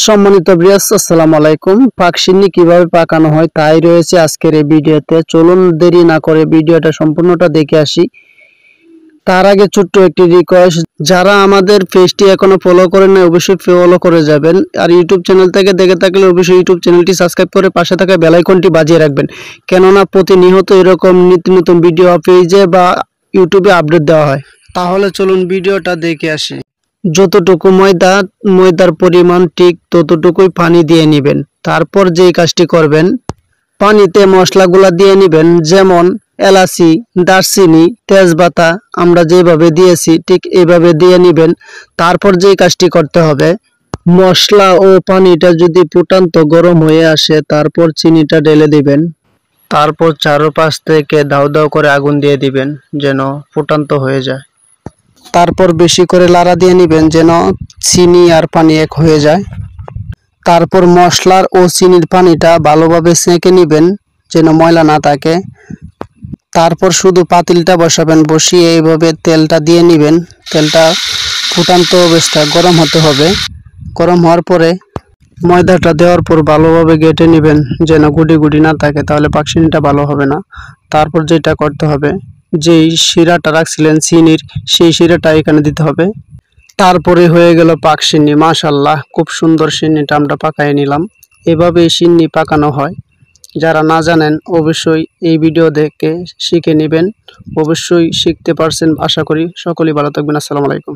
সম্মানিত ভিউয়ার্স, আসসালামু আলাইকুম। পাকশিন্নি কিভাবে পাকানো হয় তাই রয়েছে আজকের এই ভিডিওতে। চলুন দেরি না করে ভিডিওটা সম্পূর্ণটা দেখে আসি। তার আগে ছোট্ট একটি রিকোয়েস্ট, যারা আমাদের পেজটি এখনো ফলো করেন না অবশ্যই ফলো করে যাবেন। আর ইউটিউব চ্যানেল থেকে দেখে থাকলে অবশ্যই ইউটিউব চ্যানেলটি সাবস্ক্রাইব করে পাশে থাকা বেল আইকনটি বাজিয়ে রাখবেন, কেননা প্রতিনিয়ত এরকম নিত্য নতুন ভিডিও পেজে বা ইউটিউবে আপডেট দেওয়া হয়। তাহলে চলুন ভিডিওটা দেখে আসি। যতটুকু ময়দার পরিমাণ ঠিক ততটুকুই পানি দিয়ে নেবেন। তারপর যেই কাজটি করবেন, পানিতে মশলাগুলা দিয়ে নেবেন, যেমন এলাচি, দারচিনি, তেজপাতা আমরা যেভাবে দিয়েছি ঠিক এইভাবে দিয়ে নেবেন। তারপর যেই কাজটি করতে হবে, মশলা ও পানিটা যদি ফুটান্ত গরম হয়ে আসে তারপর চিনিটা ঢেলে দিবেন। তারপর চারপাশ থেকে দাউ দাউ করে আগুন দিয়ে দিবেন যেন ফুটান্ত হয়ে যায়। তারপর বেশি করে লাড়া দিয়ে নেবেন যেন চিনি আর পানি এক হয়ে যায়। তারপর মশলার ও চিনির পানিটা ভালোভাবে ছেঁকে নেবেন যেন ময়লা না থাকে। তারপর শুধু পাতিলটা বসাবেন, বসিয়ে এইভাবে তেলটা দিয়ে নেবেন। তেলটা ফুটান্ত অবস্থায় গরম হতে হবে। গরম হওয়ার পরে ময়দাটা দেওয়ার পর ভালোভাবে গেঁটে নেবেন যেন গুটি গুটি না থাকে, তাহলে পাকশিন্নিটা ভালো হবে না। তারপর যেটা করতে হবে, যেই শিরাটা রাখছিলেন চিনির, সেই শিরাটা এখানে দিতে হবে। তারপরে হয়ে গেল পাকশিন্নি। মাশাআল্লাহ, খুব সুন্দর সিন্নিটা আমরা পাকাই নিলাম। এভাবেই সিন্নি পাকানো হয়। যারা না জানেন অবশ্যই এই ভিডিও দেখে শিখে নেবেন। অবশ্যই শিখতে পারছেন আশা করি। সকলেই ভালো থাকবেন। আসসালামু আলাইকুম।